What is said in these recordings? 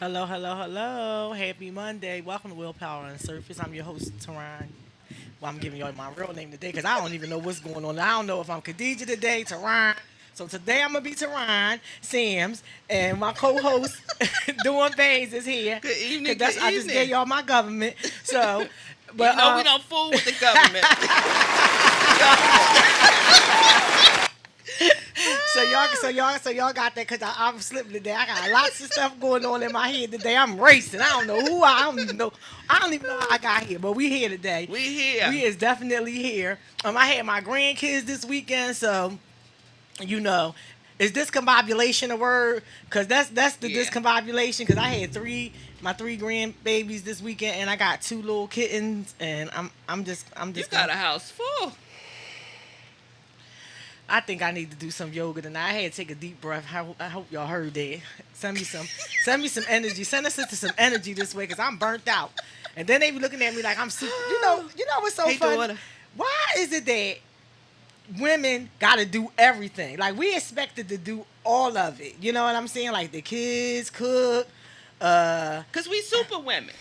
Hello, hello, hello. Happy Monday. Welcome to WillPower UnSurfaced. I'm your host, Teron. Well, I'm giving y'all my real name today because I don't even know what's going on. I don't know if I'm Khadijah today, Teron. So today I'm going to be Teron, Sam's, and my co-host, doing Baynes, is here. Good evening. Because I just gave y'all my government. So, but we don't fool with the government. so y'all got that because I'm slipping today. I got lots of stuff going on in my head today. I'm racing. I don't know who I don't even know. I don't even know how I got here, but we here today. We here. We is definitely here. I had my grandkids this weekend, so is discombobulation a word? Cause that's the Yeah. discombobulation. Cause I had my three grandbabies this weekend, and I got two little kittens, and I'm just You got a house full. I think I need to do some yoga tonight. I had to take a deep breath. I hope y'all heard that. Send me some energy. Send us into some energy this way, cause I'm burnt out. And then they be looking at me like I'm super. You know what's so Hey, funny? daughter. Why is it that women got to do everything? Like we expected to do all of it. You know what I'm saying? Like the kids cook. Because we super women.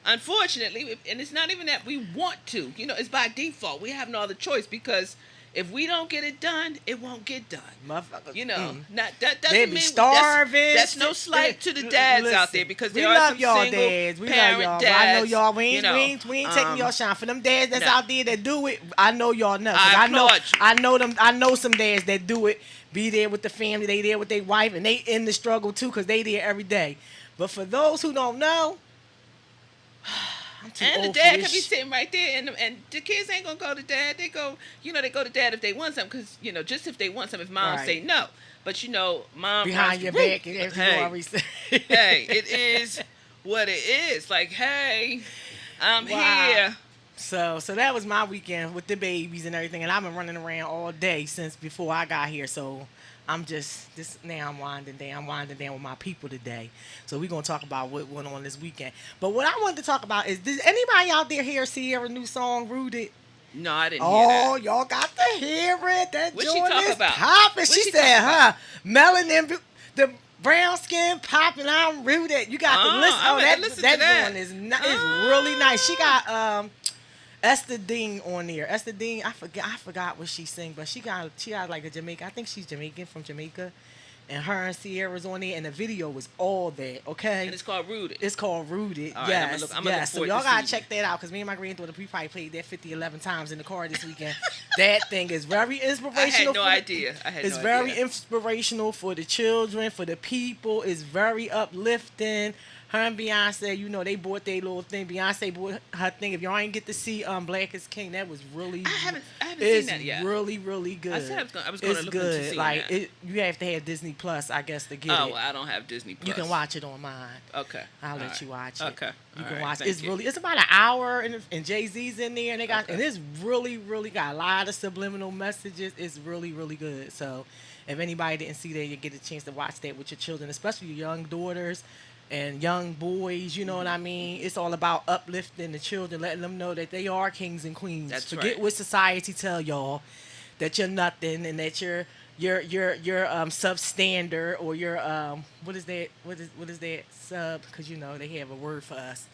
Unfortunately, and it's not even that we want to. It's by default. We have no other choice because if we don't get it done, it won't get done. Motherfucker. That doesn't They mean be starving. That's no slight to the dads out there because there are some y'all single dads. We love parent y'all. dads. But I know y'all. We ain't taking y'all shine for them dads that's out there that do it. I know y'all know. 'Cause I know. applaud you. I know them. I know some dads that do it. Be there with the family. They there with their wife, and they in the struggle too because they there every day. But for those who don't know. I'm too And the old dad for could this be sitting right there, and the kids ain't gonna go to dad. They go to dad if they want something, because just if they want something. If mom Right. say no, but mom behind runs your the root. back and everything. Hey, You already said. hey, it is what it is. Like, hey, I'm Wow. here. So that was my weekend with the babies and everything, and I've been running around all day since before I got here. So I'm just this now. I'm winding down. I'm winding down with my people today. So we're gonna talk about what went on this weekend. But what I wanted to talk about is: does anybody out there hear Sierra's new song "Rooted"? No, I didn't hear Oh, that. y'all got to hear it. That What she joint talk is about? popping. What She she said, talk about? melanin, the brown skin popping. I'm rooted. You got to listen. I'm Oh, gonna that listen to that. joint is is really nice. She got Esther Dean on there. Esther Dean, I forgot what she sing, but she got like a Jamaican. I think she's Jamaican from Jamaica, and her and Sierra's on there, and the video was all that. Okay, And it's called Rooted. it's called Rooted. All right, Yes, I'm gonna look so forward y'all to gotta seeing check that out because me and my granddaughter we probably played that 50, 11 times in the car this weekend. That thing is very inspirational. I had no for the- idea. It's very inspirational for the children, for the people. It's very uplifting. Her and Beyonce, they bought their little thing. Beyonce bought her thing. If y'all ain't get to see Black is King, that was really. I haven't it's seen that yet. really, really good. I said I was going to It's look good. into seeing Like that. you have to have Disney Plus, I guess, to get Oh, it. well, I don't have Disney Plus. You can watch it on mine. Okay. I'll All let right. you watch it. Okay. You All can right. watch. Thank It's you. it's about an hour, and Jay Z's in there, and they got Okay. and it's really, really got a lot of subliminal messages. It's really, really good. So, if anybody didn't see that, you get a chance to watch that with your children, especially your young daughters and young boys. You know what I mean? It's all about uplifting the children, letting them know that they are kings and queens. That's Forget right. what society tell y'all, that you're nothing and that you're substandard, or you're what is that sub, because they have a word for us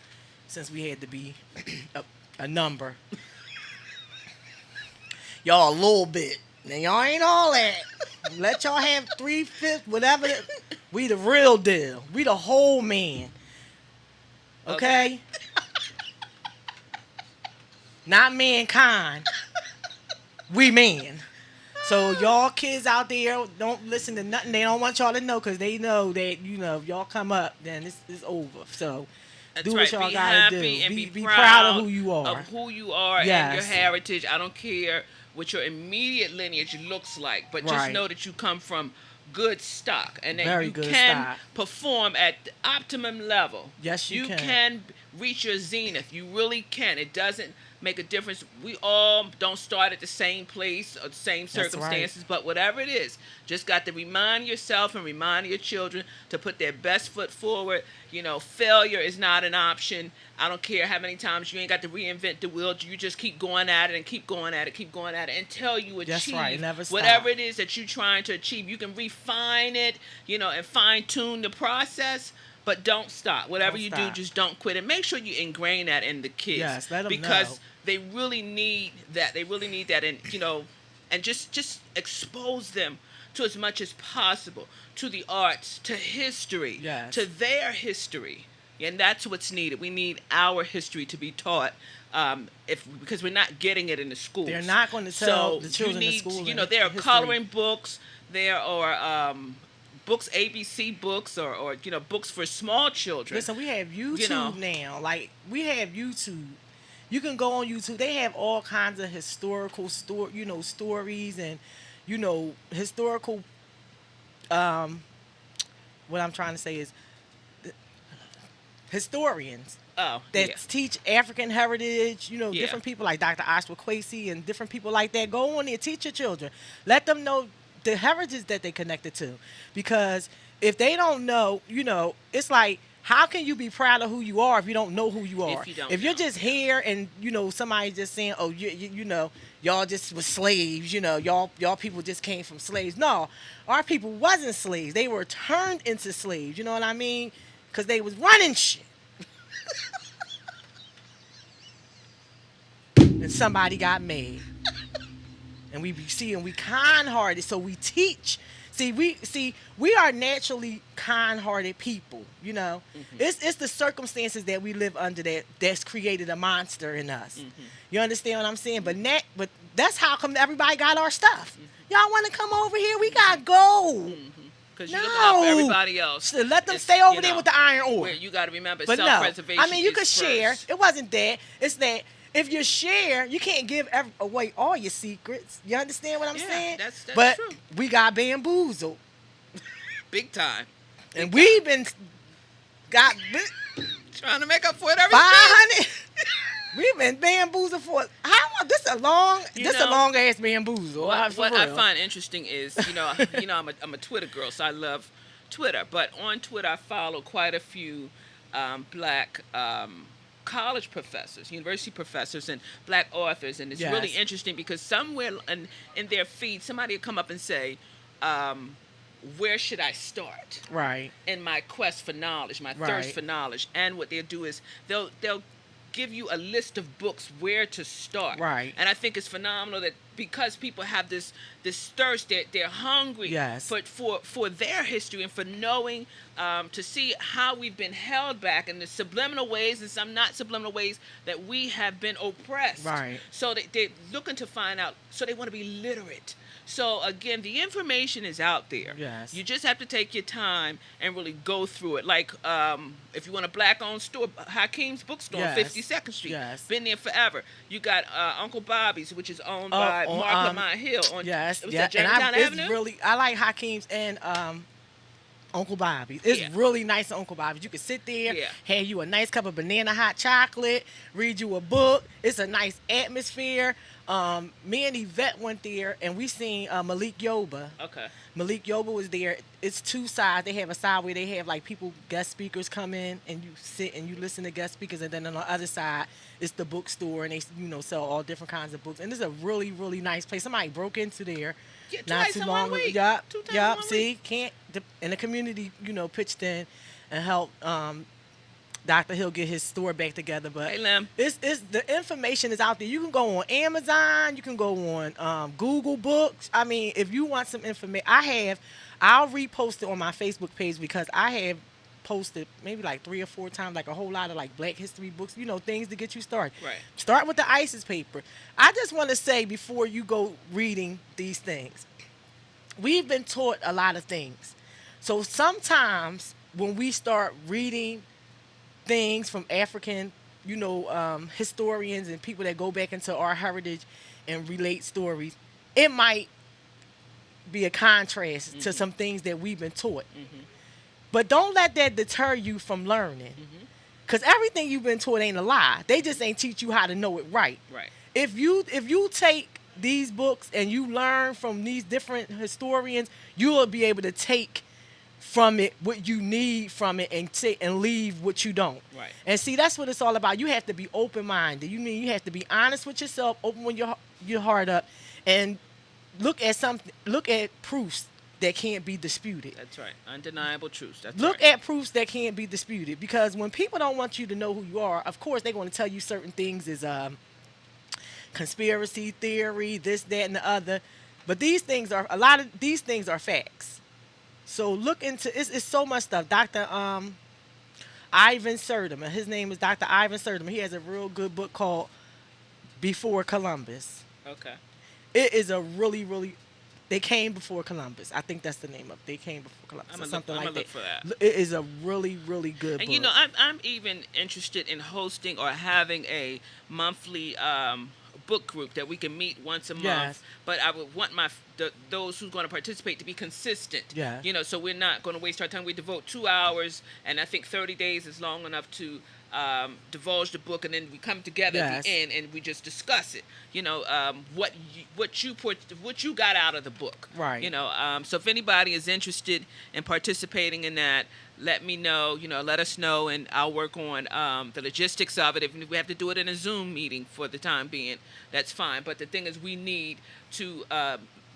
since we had to be a number. Y'all a little bit. Now y'all ain't all that. Let y'all have 3/5, whatever. We the real deal. We the whole man. Okay? Not mankind. We man. So y'all kids out there don't listen to nothing. They don't want y'all to know because they know that if y'all come up, then it's over. So That's do right. what y'all be gotta do. happy and Be proud proud of who you are. Of who you are and your Yes. heritage. I don't care what your immediate lineage looks like, but just Right. know that you come from good stock and that Very you good can stock. perform at the optimum level. Yes, you can. can reach your zenith. You really can. It doesn't make a difference. We all don't start at the same place or the same That's right. circumstances, but whatever it is, just got to remind yourself and remind your children to put their best foot forward. Failure is not an option. I don't care how many times you ain't got to reinvent the wheel. You just keep going at it and keep going at it until you achieve That's right. Never stop. whatever it is that you're trying to achieve. You can refine it, and fine tune the process. But don't stop. Whatever Don't you do, stop. just don't quit. And make sure you ingrain that in the kids. Yes, let 'em because know. they really need that. They really need that. And, and just expose them to as much as possible, to the arts, to history, Yes. to their history. And that's what's needed. We need our history to be taught, because we're not getting it in the schools. They're not going to tell the children in school. There are history. coloring books. There are books, ABC books, or books for small children. Listen, we have YouTube now. Like, we have YouTube. You can go on YouTube. They have all kinds of historical stories and historical. What I'm trying to say is historians Oh, that yeah. teach African heritage. Yeah. Different people like Dr. Oswald Quasey and different people like that. Go on there, teach your children. Let them know the heritage that they connected to, because if they don't know, it's like, how can you be proud of who you are if you don't know who you are? If you're just here and somebody just saying, oh, y'all just was slaves, y'all people just came from slaves. No, our people wasn't slaves. They were turned into slaves. You know what I mean? Because they was running shit. And somebody got mad. And we kind-hearted, so we teach. We are naturally kind-hearted people, Mm-hmm. It's the circumstances that we live under that's created a monster in us. Mm-hmm. You understand what I'm saying? But that's how come everybody got our stuff. Y'all want to come over here? We got gold. Because you're looking out for everybody else. So let them stay over there with the iron ore. Where you got to remember, But self-preservation. no, I mean, you is could share. first. It wasn't that. It's that if you share, you can't give away all your secrets. You understand what I'm saying? That's but true. we got bamboozled. Big time. And we've been Trying to make up for it every 500. We've been bamboozled for how long? This a long ass bamboozle. What I find interesting is, I'm a Twitter girl, so I love Twitter. But on Twitter, I follow quite a few black college professors, university professors, and black authors, and it's really interesting because somewhere in their feed, somebody will come up and say, where should I start? Right. In my quest for knowledge, my thirst for knowledge. And what they'll do is they'll give you a list of books where to start. Right. And I think it's phenomenal that because people have this thirst, they're hungry for their history and for knowing, to see how we've been held back in the subliminal ways and some not subliminal ways that we have been oppressed. Right. So they're looking to find out, so they want to be literate. So again, the information is out there. Yes. You just have to take your time and really go through it. Like if you want a black-owned store, Hakeem's Bookstore on 52nd Street. Yes. Been there forever. You got Uncle Bobby's, which is owned by Mark Lamont Hill. On Germantown Avenue. I like Hakeem's and Uncle Bobby's. It's really nice at Uncle Bobby's. You can sit there, have you a nice cup of banana hot chocolate, read you a book. It's a nice atmosphere. Me and Yvette went there and we seen Malik Yoba. Okay. Malik Yoba was there. It's two sides. They have a side where they have like guest speakers come in and you sit and you listen to guest speakers, and then on the other side it's the bookstore and they sell all different kinds of books. And it's a really, really nice place. Somebody broke into there not too long ago. Yup. See, and the community, pitched in and helped Dr. Hill get his store back together. But hey, Lim. It's the information is out there. You can go on Amazon. You can go on Google Books. I mean, if you want some information, I'll repost it on my Facebook page because I have posted maybe like 3 or 4 times, like a whole lot of like Black history books, things to get you started. Right. Start with the ISIS paper. I just want to say before you go reading these things, we've been taught a lot of things. So sometimes when we start reading things from African, historians and people that go back into our heritage and relate stories, it might be a contrast to some things that we've been taught. Mm-hmm. But don't let that deter you from learning. Because everything you've been taught ain't a lie. They just ain't teach you how to know it right. Right. If you take these books and you learn from these different historians, you will be able to take from it what you need from it and leave what you don't. Right. And see, that's what it's all about. You have to be open-minded. You have to be honest with yourself, open your heart up, and look at proofs that can't be disputed. That's right. Undeniable truths. That's Look right. at proofs that can't be disputed, because when people don't want you to know who you are, of course they're going to tell you certain things is conspiracy theory, this, that, and the other. But these things are, a lot of these things are facts. So look into, it's so much stuff. Dr. Ivan Sertima, his name is Dr. Ivan Sertima. He has a real good book called Before Columbus. Okay. It is a really, really, they came before Columbus. I think that's the name of it. They came before Columbus, I'm or gonna something look, like I'm gonna look for that. It is a really, really good And book. you know, I'm even interested in hosting or having a monthly book group that we can meet once a month. Yes. But I would want those who's going to participate to be consistent. Yeah. You know, so we're not going to waste our time. We devote 2 hours, and I think 30 days is long enough to divulge the book, and then we come together at Yes. the end and we just discuss it. You know, what you got out of the book. Right. You know, so if anybody is interested in participating in that, let me know. You know, let us know, and I'll work on the logistics of it. If we have to do it in a Zoom meeting for the time being, that's fine. But the thing is, we need to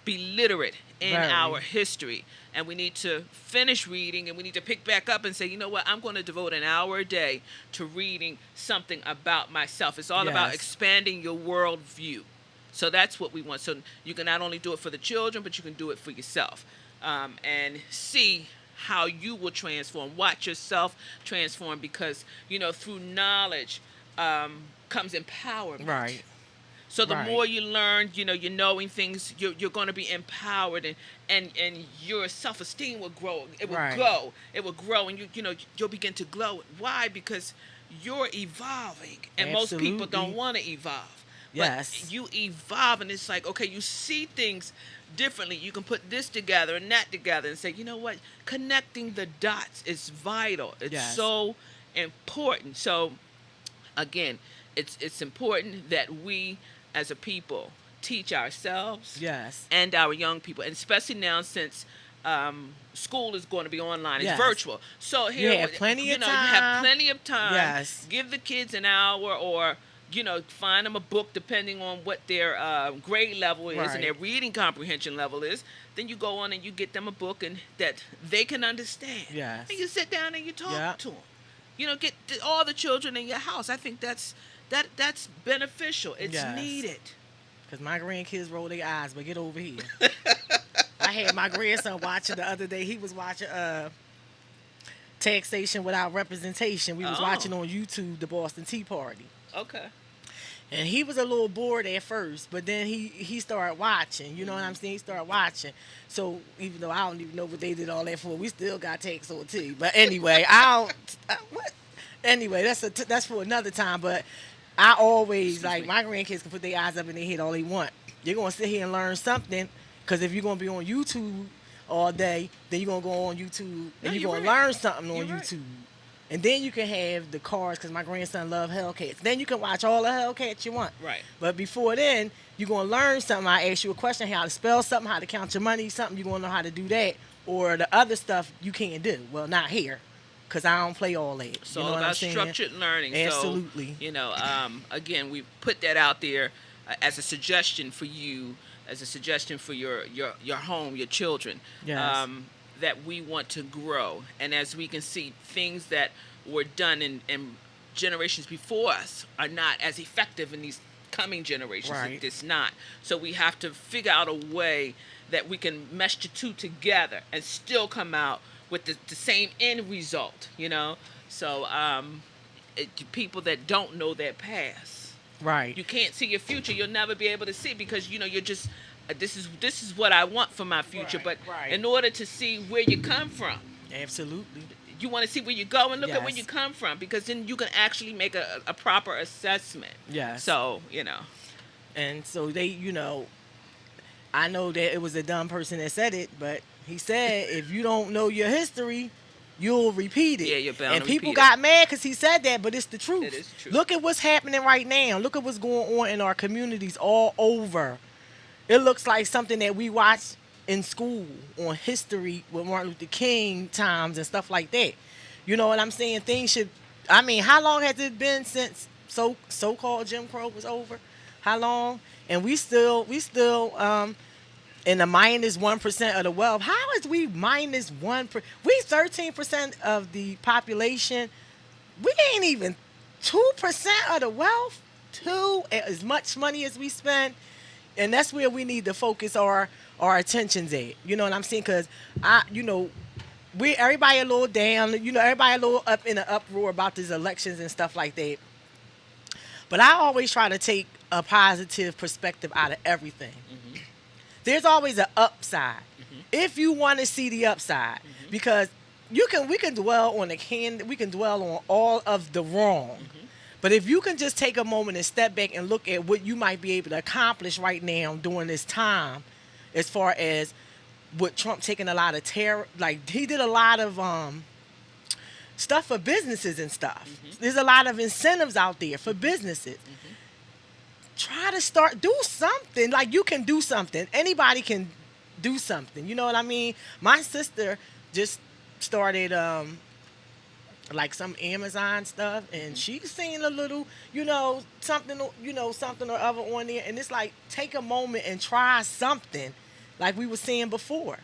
be literate in Very. our history, and we need to finish reading, and we need to pick back up and say, you know what, I'm going to devote an hour a day to reading something about myself. It's all about Yes. expanding your worldview. So that's what we want. So you can not only do it for the children, but you can do it for yourself, and see how you will transform. Watch yourself transform, because, you know, through knowledge comes empowerment. Right. So the Right. more you learn, you know, you're knowing things, you're going to be empowered, and your self-esteem will grow. It will Right. grow. It will grow, and you'll begin to glow. Why? Because you're evolving, and most people don't Absolutely. want to evolve. Yes. But you evolve, and it's like, okay, you see things differently. You can put this together and that together and say, you know what? Connecting the dots is vital. It's Yes. so important. So, again, it's important that we as a people teach ourselves Yes. and our young people, and especially now since school is going to be online, it's Yes. virtual. So here, You have plenty of you have time. plenty of time. Yes. Give the kids an hour, or find them a book depending on what their grade level is Right. and their reading comprehension level is. Then you go on and you get them a book and that they can understand. Yes. And you sit down and you talk Yeah. to them. Get all the children in your house. I think that's beneficial. It's Yes. needed. Because my grandkids roll their eyes, but get over here. I had my grandson watching the other day. He was watching Taxation Without Representation. We was Oh. watching on YouTube the Boston Tea Party. Okay. And he was a little bored at first, but then he started watching. You know what I'm saying? He started watching. So even though I don't even know what they did all that for, we still got tax on tea. But anyway, what? Anyway, that's for another time. But I always, Excuse like, me. my grandkids can put their eyes up in their head all they want. You're going to sit here and learn something, because if you're going to be on YouTube all day, then you're going to go on YouTube No, and you're you're going to right. learn something on You're right. YouTube. And then you can have the cars, because my grandson loves Hellcats. Then you can watch all the Hellcats you want. Right. But before then, you're going to learn something. I ask you a question, how to spell something, how to count your money, something. You're going to know how to do that. Or the other stuff you can't do. Well, not here, because I don't play all that. It's You know all what I'm about saying? structured learning. Absolutely. So, again, we put that out there as a suggestion for you, as a suggestion for your home, your children. Yes. That we want to grow. And as we can see, things that were done in generations before us are not as effective in these coming generations. Right. It's not. So we have to figure out a way that we can mesh the two together and still come out with the same end result, So people that don't know their past, Right. you can't see your future. You'll never be able to see, because you're just this is what I want for my future. Right, But right. in order to see where you come from, Absolutely. you want to see where you go and look at where Yes. you come from, because then you can actually make a proper assessment. Yes. So And so they, I know that it was a dumb person that said it, but he said, if you don't know your history, you'll repeat it. Yeah, you're bound and to people repeat got mad because he said that, but it's the truth. It is the truth. Look at what's happening right now. Look at what's going on in our communities all over. It looks like something that we watched in school on history with Martin Luther King times and stuff like that. You know what I'm saying? How long has it been since so-called Jim Crow was over? How long? And we still and the -1% of the wealth. How is we -1%? We 13% of the population. We ain't even 2% of the wealth. Two, as much money as we spend, and that's where we need to focus our attentions at. You know what I'm saying? Because we everybody a little down. Everybody a little up in an uproar about these elections and stuff like that. But I always try to take a positive perspective out of everything. Mm-hmm. There's always an upside Mm-hmm. if you want to see the upside, Mm-hmm. because we can dwell on we can dwell on all of the wrong. Mm-hmm. But if you can just take a moment and step back and look at what you might be able to accomplish right now during this time, as far as with Trump taking a lot of terror, like he did a lot of stuff for businesses and stuff. Mm-hmm. There's a lot of incentives out there for businesses. Mm-hmm. Try to do something. Like, you can do something. Anybody can do something. You know what I mean? My sister just started like some Amazon stuff, and she's seen a little, something or other on there, and it's like, take a moment and try something, like we were saying before,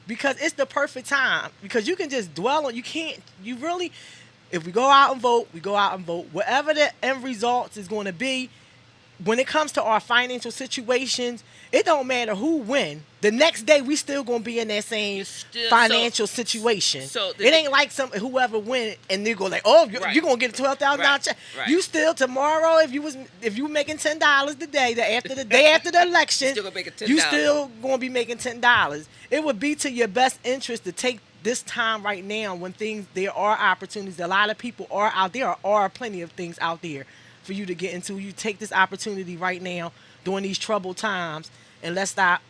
because it's the perfect time. Because you can just dwell on, you really, if we go out and vote, we go out and vote. Whatever the end results is going to be, when it comes to our financial situations, it don't matter who win. The next day, we still gonna be in that same financial situation. It ain't like whoever win and they go like, oh, Right. you're gonna get a $12,000 check. Right. You still tomorrow, if you were making $10 today, the day after the election, Still gonna make it $10. you still gonna be making $10. It would be to your best interest to take this time right now, when there are opportunities. A lot of people are out there. Are plenty of things out there for you to get into. You take this opportunity right now during these troubled times, and let's stop,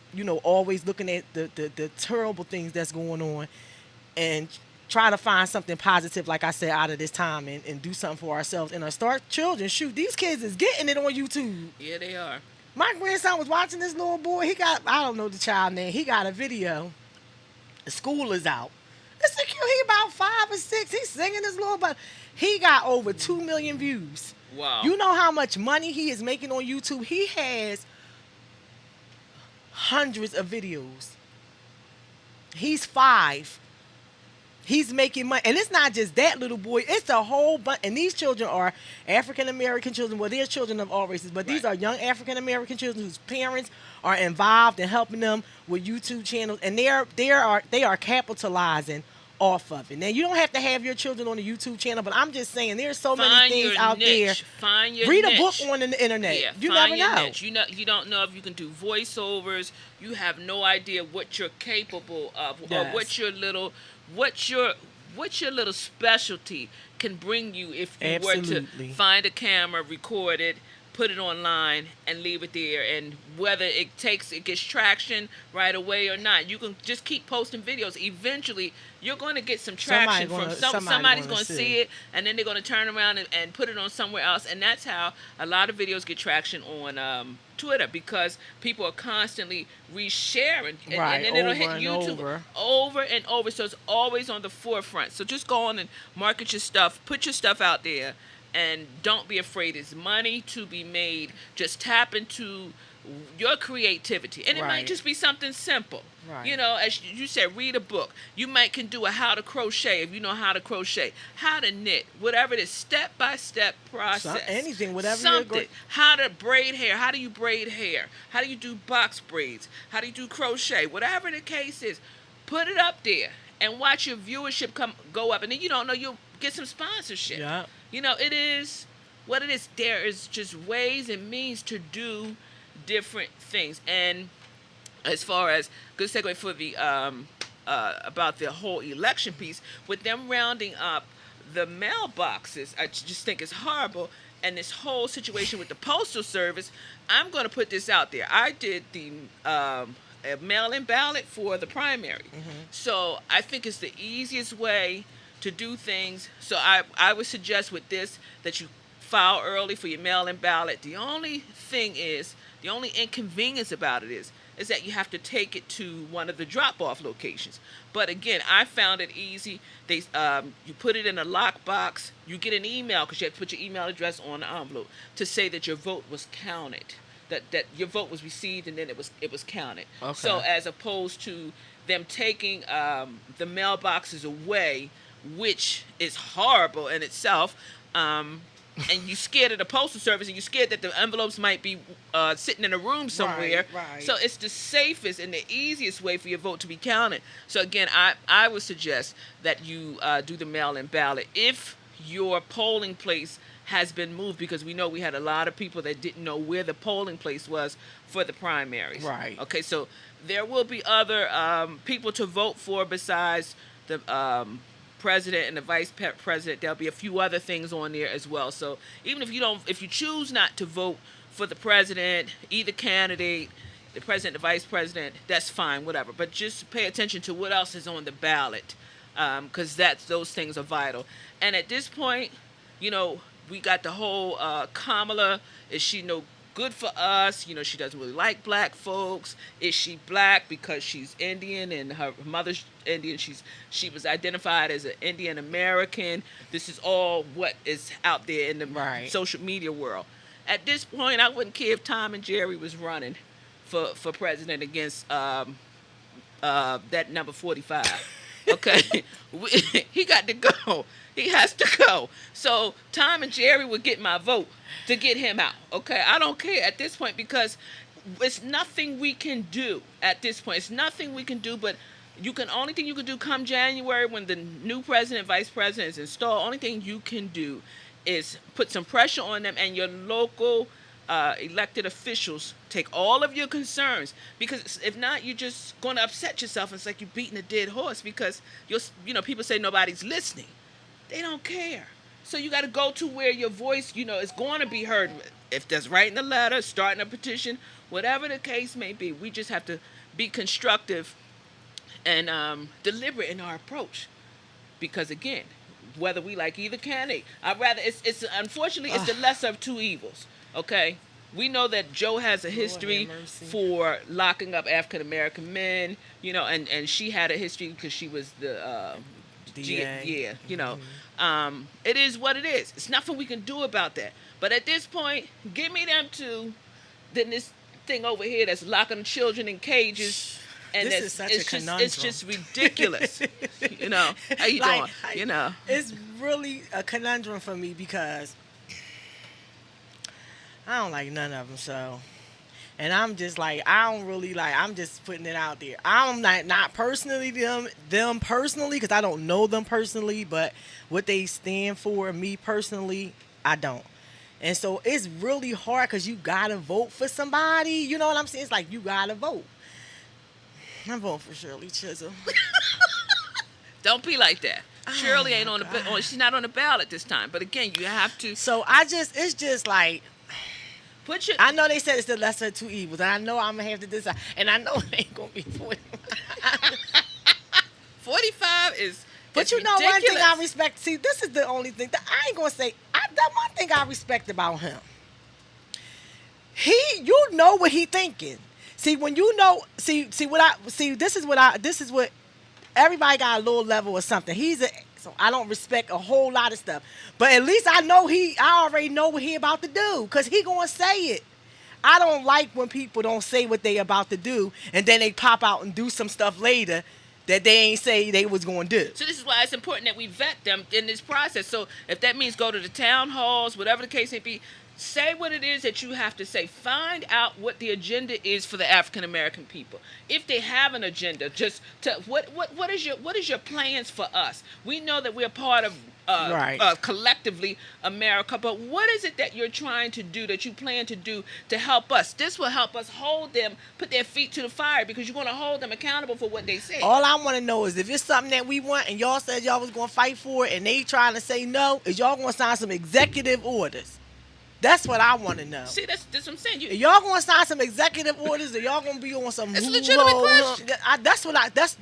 always looking at the terrible things that's going on, and try to find something positive, like I said, out of this time, and do something for ourselves and our start children. Shoot, these kids is getting it on YouTube. Yeah, they are. My grandson was watching this little boy. I don't know the child name. He got a video. The school is out. It's a cute. He about 5 or 6. He's singing this little, but he got over 2 million views. Wow. You know how much money he is making on YouTube? He has hundreds of videos. He's 5. He's making money. And it's not just that little boy. It's a whole bunch. And these children are African-American children. Well, they're children of all races. But these are young African-American children whose parents are involved in helping them with YouTube channels. And they are capitalizing off of it. Now, you don't have to have your children on a YouTube channel, but I'm just saying, there's so many things out there. Find your Read niche. a book on the internet. Yeah, you find never your know. niche. You don't know if you can do voiceovers. You have no idea what you're capable of, or Yes. what your little specialty can bring you if you were Absolutely. to find a camera, record it, put it online, and leave it there. And whether it gets traction right away or not, you can just keep posting videos. Eventually, you're going to get some traction somebody's going to see it, and then they're going to turn around and put it on somewhere else. And that's how a lot of videos get traction on Twitter, because people are constantly resharing, and then it'll hit YouTube over and over. So it's always on the forefront. So just go on and market your stuff, put your stuff out there, and don't be afraid. There's money to be made. Just tap into your creativity, and it might just be something simple. Right. As you said, read a book. You can do a how to crochet if you know how to crochet, how to knit, whatever it is, step-by-step process. Anything, whatever. Something. How to braid hair. How do you braid hair? How do you do box braids? How do you do crochet? Whatever the case is, put it up there and watch your viewership go up. And then you'll get some sponsorship. Yeah. It is what it is. There is just ways and means to do different things. And as far as, good segue for the about the whole election piece, with them rounding up the mailboxes, I just think it's horrible. And this whole situation with the Postal Service, I'm going to put this out there. I did the a mail-in ballot for the primary. Mm-hmm. So I think it's the easiest way to do things. So I would suggest with this that you file early for your mail-in ballot. The only inconvenience about it is that you have to take it to one of the drop-off locations. But again, I found it easy. You put it in a lockbox. You get an email, because you have to put your email address on the envelope, to say that your vote was counted. that your vote was received and then it was counted. Okay. So as opposed to them taking the mailboxes away, which is horrible in itself. And you scared of the postal service, and you scared that the envelopes might be sitting in a room somewhere. Right. So it's the safest and the easiest way for your vote to be counted. So again, I would suggest that you do the mail-in ballot if your polling place has been moved, because we know we had a lot of people that didn't know where the polling place was for the primaries. Right. Okay, so there will be other people to vote for besides the president and the vice president. There'll be a few other things on there as well. So even if you choose not to vote for the president, either candidate, the president, the vice president, that's fine, whatever. But just pay attention to what else is on the ballot, because those things are vital. And at this point, we got the whole Kamala. Is she no good for us? She doesn't really like black folks. Is she black because she's Indian and her mother's Indian? She was identified as an Indian American. This is all what is out there in the social media world. At this point, I wouldn't care if Tom and Jerry was running for president against that number 45. Okay, he got to go. He has to go. So Tom and Jerry would get my vote to get him out. Okay, I don't care at this point, because it's nothing we can do at this point. It's nothing we can do, but only thing you can do come January, when the new president, vice president is installed, only thing you can do is put some pressure on them, and your local elected officials take all of your concerns, because if not, you're just going to upset yourself. It's like you're beating a dead horse, because people say nobody's listening. They don't care. So you got to go to where your voice, is going to be heard. If that's writing a letter, starting a petition, whatever the case may be, we just have to be constructive and deliberate in our approach. Because again, whether we like either candidate, it's unfortunately it's the lesser of two evils. Okay, we know that Joe has a history for locking up African American men, and she had a history because she was the DA. It is what it is. It's nothing we can do about that. But at this point, give me them two, then this thing over here that's locking children in cages. And this is such a conundrum. It's just ridiculous. How you doing? It's really a conundrum for me, because I don't like none of them. So, and I'm just like, I don't really like. I'm just putting it out there. I'm not personally them personally, because I don't know them personally, but what they stand for, me personally, I don't. And so it's really hard, because you gotta vote for somebody. You know what I'm saying? It's like you gotta vote. I'm voting for Shirley Chisholm. Don't be like that. Shirley ain't on the she's not on the ballot this time. But again, you have to. So it's just like, I know they said it's the lesser of two evils, and I know I'm gonna have to decide, and I know it ain't gonna be 45. 45 is. But ridiculous. One thing I respect. See, this is the only thing that I ain't gonna say. That one thing I respect about him. You know what he thinking. See, when this is what everybody got a little level or something. So I don't respect a whole lot of stuff. But at least I already know what he about to do, because he gonna say it. I don't like when people don't say what they about to do, and then they pop out and do some stuff later that they ain't say they was going to do. So this is why it's important that we vet them in this process. So if that means go to the town halls, whatever the case may be, say what it is that you have to say. Find out what the agenda is for the African American people. If they have an agenda, just what is your plans for us? We know that we're part of collectively America, but what is it that you're trying to do, that you plan to do to help us? This will help us hold them, put their feet to the fire, because you're going to hold them accountable for what they say. All I want to know is, if it's something that we want and y'all said y'all was going to fight for it and they trying to say no, is y'all going to sign some executive orders? That's what I want to know. See, that's what I'm saying. Y'all going to sign some executive orders, or y'all going to be on some... It's a legitimate question.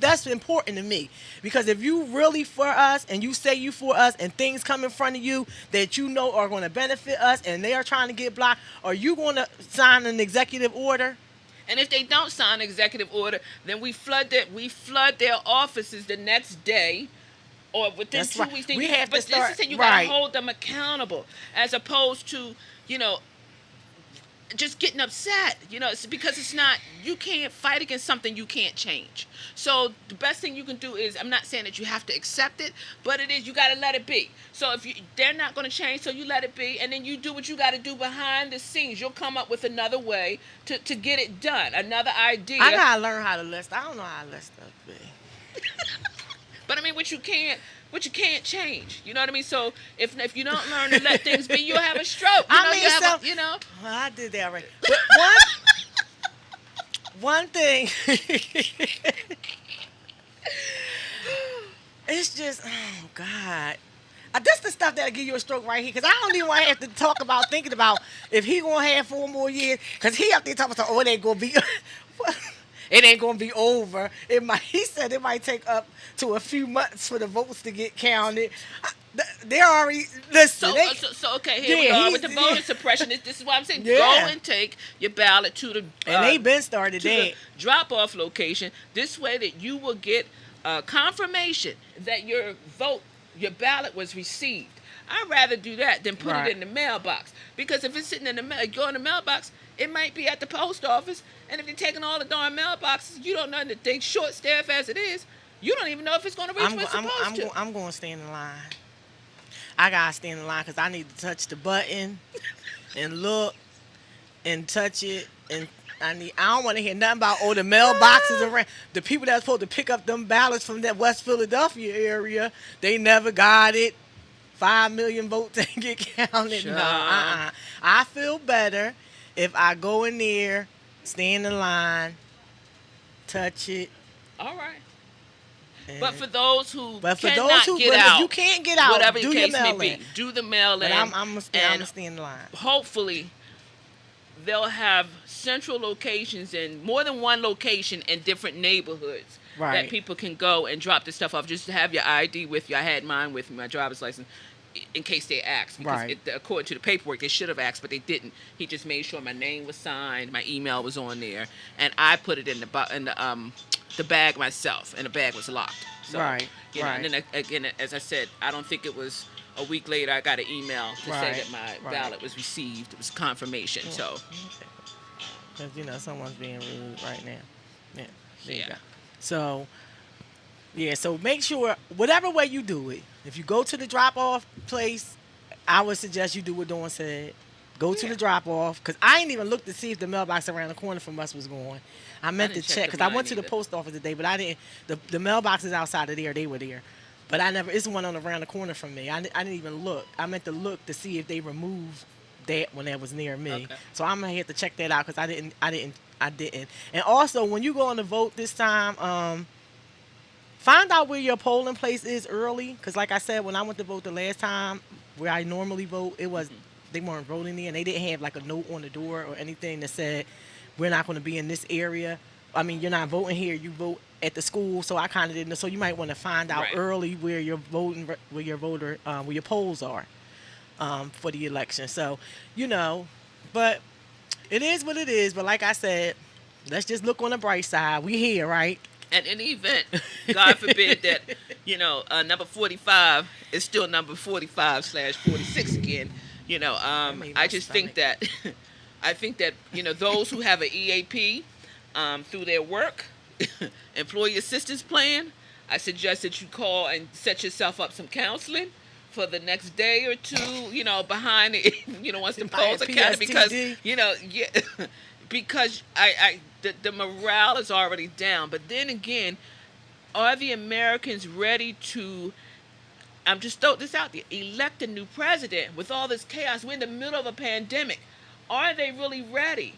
That's important to me. Because if you really for us, and you say you for us, and things come in front of you that you know are going to benefit us, and they are trying to get blocked, are you going to sign an executive order? And if they don't sign an executive order, then we flood their offices the next day, or within 2 weeks. We have to start. You got to hold them accountable, as opposed to, just getting upset. It's because it's not, you can't fight against something you can't change. So the best thing you can do is, I'm not saying that you have to accept it, but it is, you got to let it be. So if they're not going to change, so you let it be, and then you do what you got to do behind the scenes. You'll come up with another way to get it done, another idea. I gotta learn how to list. I don't know how to list stuff be. But I mean, what you can't change. You know what I mean? So if you don't learn to let things be, you'll have a stroke. Well, I did that already. But one thing, it's just, oh God. This the stuff that'll give you a stroke right here. Because I don't even want to have to talk about thinking about if he going to have 4 more years. Because he up there talking about, it ain't going to be, it ain't going to be over. He said it might take up to a few months for the votes to get counted. They're already, listen. So okay, here we are with the voter suppression. This is what I'm saying. Yeah. Go and take your ballot to the and they been started to that. the drop-off location. This way that you will get confirmation that your ballot was received. I'd rather do that than put it in the mailbox. Because if it's sitting in the mail, go in the mailbox, it might be at the post office. And if they're taking all the darn mailboxes, you don't know that they short staff as it is. You don't even know if it's going to reach where it's supposed to. I'm going to stand in line. I got to stand in line because I need to touch the button and look and touch it. And I don't want to hear nothing about, the mailboxes around. The people that are supposed to pick up them ballots from that West Philadelphia area, they never got it. 5 million votes didn't get counted. Sure. No, I feel better if I go in there, stand in line, touch it. All right. But for those who get if out, you can't get out, whatever do the your case may mail-in. be, do the mail-in. But I'm going to stand in line. Hopefully, they'll have central locations in more than one location in different neighborhoods that people can go and drop this stuff off. Just to have your ID with you. I had mine with me, my driver's license, in case they asked. Because according to the paperwork, they should have asked, but they didn't. He just made sure my name was signed, my email was on there, and I put it in the bag myself, and the bag was locked. So, And then again, as I said, I don't think it was a week later I got an email to say that my ballot was received. It was confirmation. So, because someone's being rude right now. Yeah. There you go. So, so make sure whatever way you do it. If you go to the drop-off place, I would suggest you do what Dawn said. Go to the drop-off, because I ain't even looked to see if the mailbox around the corner from us was going. I meant to check, because I went to the post office today, but I didn't. The mailbox is outside of there. They were there. But it's one on around the corner from me. I didn't even look. I meant to look to see if they removed that when that was near me. Okay. So I'm going to have to check that out, because I didn't. And also, when you go on to vote this time, find out where your polling place is early, because like I said, when I went to vote the last time, where I normally vote, it was they weren't voting there, and they didn't have like a note on the door or anything that said we're not going to be in this area. I mean, you're not voting here; you vote at the school. So I kind of didn't know. So you might want to find out early where your polls are for the election. So but it is what it is. But like I said, let's just look on the bright side. We here, right? And in the event, God forbid that, number 45 is still number 45/46 again. I just think that, those who have an EAP through their work, employee assistance plan, I suggest that you call and set yourself up some counseling for the next day or two, behind it, once the polls are counted, because, because the morale is already down. But then again, are the Americans ready to, I'm just throwing this out there, elect a new president with all this chaos? We're in the middle of a pandemic. Are they really ready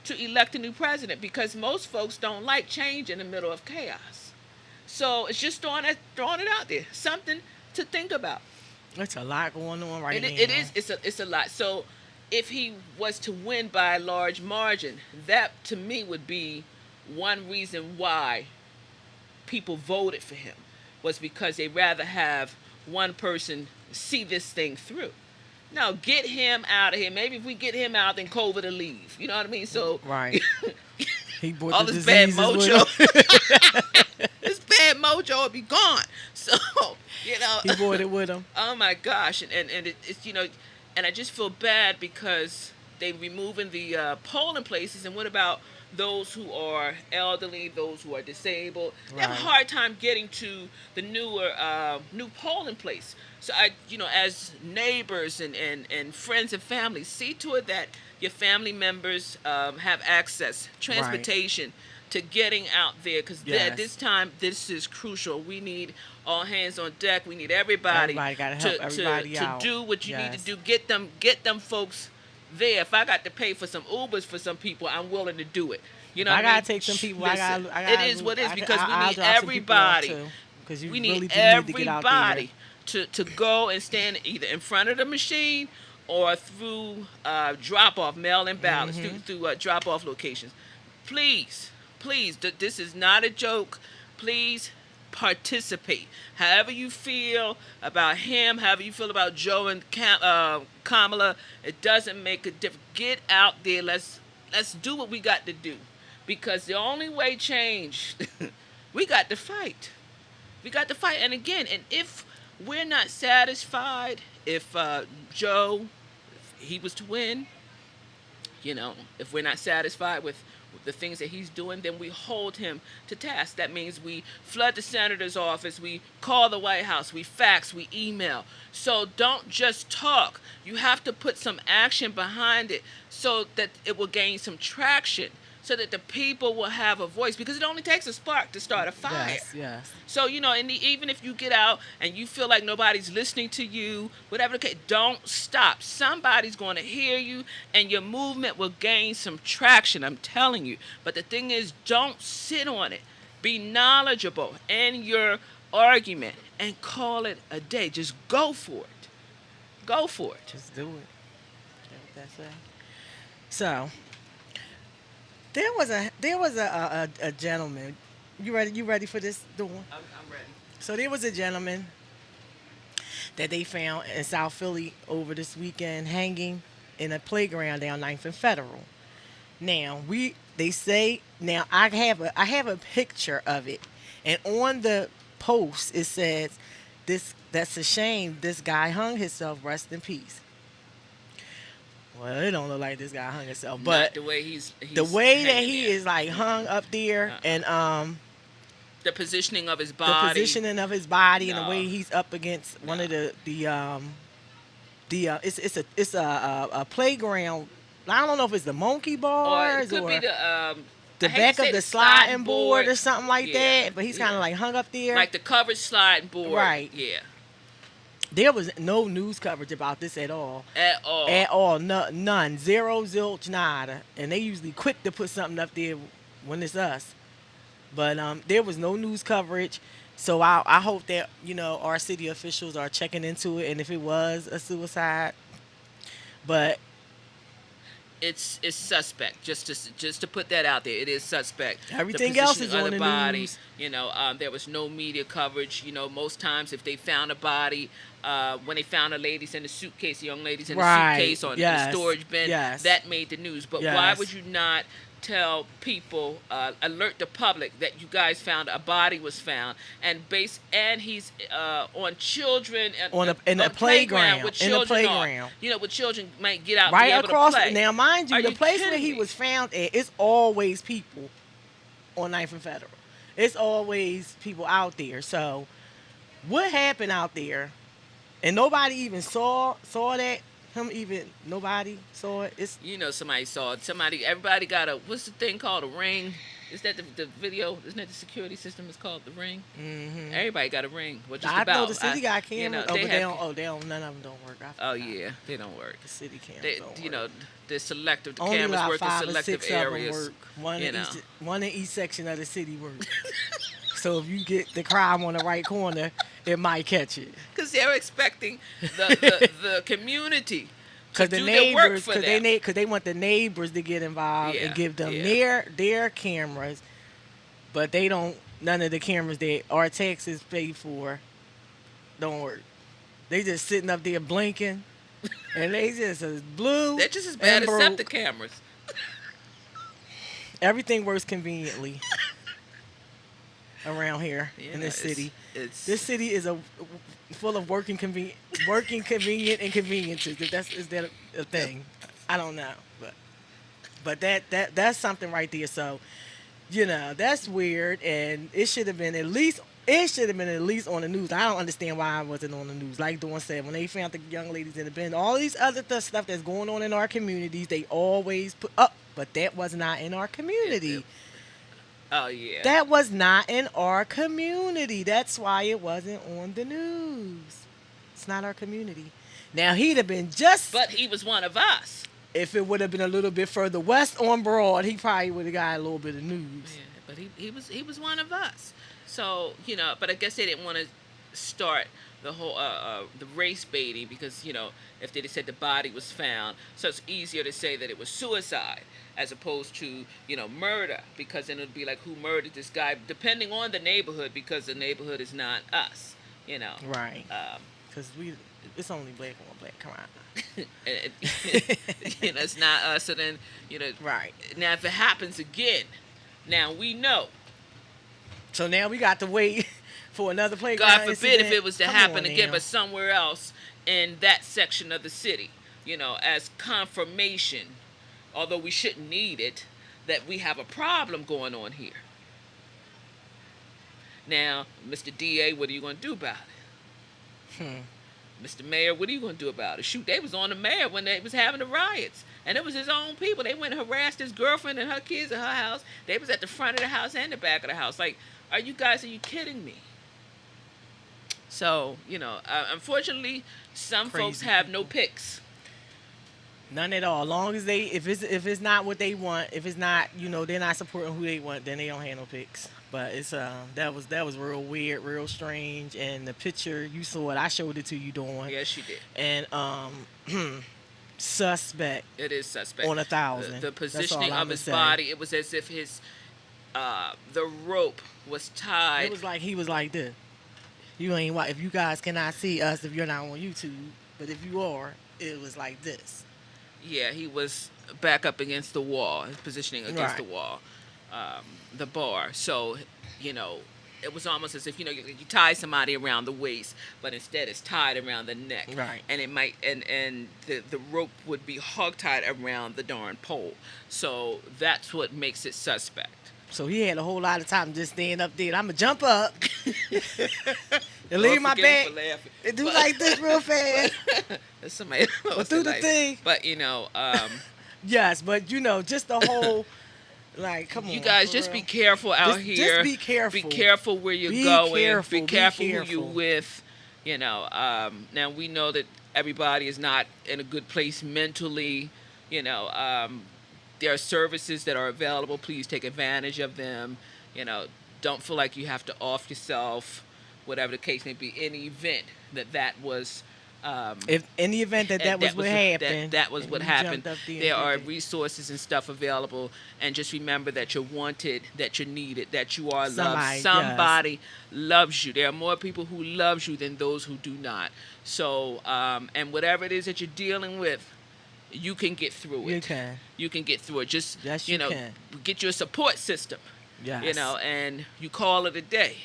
to elect a new president? Because most folks don't like change in the middle of chaos. So it's just throwing it out there. Something to think about. It's a lot going on right now. It is. It's a lot. So if he was to win by a large margin, that to me would be one reason why people voted for him, was because they'd rather have one person see this thing through. Now, get him out of here. Maybe if we get him out, then COVID will leave. You know what I mean? So he brought all this bad mojo, this bad mojo will be gone. So he brought it with him. Oh my gosh, and it's and I just feel bad because they removing the polling places, and what about those who are elderly, those who are disabled? They have a Right. hard time getting to the new polling place. So as neighbors and friends and family, see to it that your family members have access, Right. transportation to getting out there, because at Yes. this time this is crucial. We need all hands on deck. We need everybody Everybody gotta to help everybody to out. do what you need to Yes. do. Get them folks there. If I got to pay for some Ubers for some people, I'm willing to do it. You know I what I gotta mean? take some people. Listen, I gotta. it is what it is, because we I'll need drop some people off, everybody. too, because you We really need do need to get out there. everybody to go and stand either in front of the machine or through drop-off, mail-in ballots, through drop-off locations. Please, please, this is not a joke. Please participate. However you feel about him, however you feel about Joe and Kamala, it doesn't make a difference. Get out there. Let's do what we got to do, because the only way change, we got to fight. We got to fight. And again, and if we're not satisfied, if Joe, if he was to win, if we're not satisfied with the things that he's doing, then we hold him to task. That means we flood the senator's office, we call the White House, we fax, we email. So don't just talk. You have to put some action behind it so that it will gain some traction, so that the people will have a voice, because it only takes a spark to start a fire. Yes. Yes. So, even if you get out and you feel like nobody's listening to you, whatever the case, don't stop. Somebody's going to hear you, and your movement will gain some traction, I'm telling you. But the thing is, don't sit on it. Be knowledgeable in your argument and call it a day. Just go for it. Go for it. Just do it. That's what that say. So there was a gentleman. You ready for this, Dawn? I'm ready. So there was a gentleman that they found in South Philly over this weekend hanging in a playground down 9th and Federal. Now they say now I have a picture of it, and on the post it says that's a shame this guy hung himself. Rest in peace. Well, it don't look like this guy hung himself, but Not the way he's the way that hanging he there. is like hung up there, and The positioning of his the body. positioning of his body and the No. way he's up against one of the it's a playground. I don't know if it's the monkey Or it bars could or be the I hate to back say of the the sliding board or something like Yeah, that. But he's yeah. kind of like hung up there. Like the covered sliding board. Right. Yeah. There was no news coverage about this at all. At all. At all, none, zero, zilch, nada. And they usually quick to put something up there when it's us. But there was no news coverage, so I hope that our city officials are checking into it, and if it was a suicide, but It's suspect. Just to put that out there, it is suspect. Everything The else positioning is of on the the body. news. There was no media coverage. Most times if they found a body, when they found the ladies in the suitcase, the young ladies in the Right. suitcase on the Yes. storage bin, Yes. that made the news. But why Yes. would you not tell people, alert the public that you guys found a body was found, and he's on children in a playground, with in a children playground. where children might get out and right be able across. to play. Now, mind you, Are the you place where kidding he me? was found at, it's always people on 9th and Federal. It's always people out there. So, what happened out there? And nobody even saw that. Nobody saw it. It's Somebody saw it. Everybody got what's the thing called, a ring? Is that the video? Isn't that the security system is called the ring? mm-hmm. Everybody got a ring. Well, just I about. know the city got cameras. they But have, they don't. None of them don't work. I Oh forgot. yeah, they don't work. The city cameras They, don't work. they're selective. The Only cameras about work in 5 or selective 6 areas. of them work. you know. One in each section of the city work. So if you get the crime on the right corner, it might catch it. Because they're expecting the community to Because the do their work neighbors, for them. because they want the neighbors to get involved Yeah, and give them yeah. their cameras, but they don't. None of the cameras that our taxes pay for don't work. They just sitting up there blinking, and they just as blue. They're just as bad and as broke. septic cameras. Everything works conveniently around here in this it's- city. It's This city is full of working convenient inconveniences. If is that a thing? I don't know. But that's something right there. So that's weird, and it should have been at least on the news. I don't understand why I wasn't on the news. Like Dawn said, when they found the young ladies in the bin, all these other stuff that's going on in our communities, they always put up. But that was not in our community. Oh yeah. That was not in our community. That's why it wasn't on the news. It's not our community. Now he'd have been just. But he was one of us. If it would have been a little bit further west on Broad, he probably would have got a little bit of news. Yeah, but he was one of us. So but I guess they didn't want to start the whole the race baiting because if they said the body was found, so it's easier to say that it was suicide as opposed to murder, because then it'd be like, who murdered this guy, depending on the neighborhood, because the neighborhood is not us. Right. Because it's only black on black crime. It's not us. So then right now, if it happens again, now we know. So now we got to wait for another playground. God forbid incident. if it was to Come happen on again, now. but somewhere else in that section of the city, as confirmation, although we shouldn't need it, that we have a problem going on here. Now, Mr. DA, what are you going to do about it? Mr. Mayor, what are you going to do about it? Shoot, they was on the mayor when they was having the riots. And it was his own people. They went and harassed his girlfriend and her kids at her house. They was at the front of the house and the back of the house. Like, are you kidding me? So, unfortunately, some Crazy folks have people. no picks. None at all. Long as if it's not what they want, if it's not they're not supporting who they want, then they don't have no picks. But it's that was real weird, real strange. And the picture, you saw it. I showed it to you, Dawn. Yes, you did. And suspect. It is suspect. On 1,000. The positioning all of his body, it was as if his the rope was tied. It was like he was like this. You ain't if you guys cannot see us if you're not on YouTube, but if you are, it was like this. Yeah, he was back up against the wall, his positioning against the wall, the bar. So, it was almost as if, you tie somebody around the waist, but instead it's tied around the neck. Right. And it might, and the rope would be hog-tied around the darn pole. So that's what makes it suspect. So he had a whole lot of time just staying up there. I'm going to jump up and leave my bag and do like this real fast. Somebody else do the thing. But, yes, but, just the whole, like, come on. You guys, just be careful out here. Just be careful. Be careful where you're going. Careful, be careful who you're with. Now, we know that everybody is not in a good place mentally. There are services that are available. Please take advantage of them. Don't feel like you have to off yourself, whatever the case may be. In the event that was, if in the event that was what happened, that was what happened. There are resources and stuff available, and just remember that you're wanted, that you're needed, that you are loved. Somebody loves you. There are more people who loves you than those who do not. So, and whatever it is that you're dealing with, you can get through it. You can get through it. Just yes, can. Get you a support system. Yes. And you call it a day.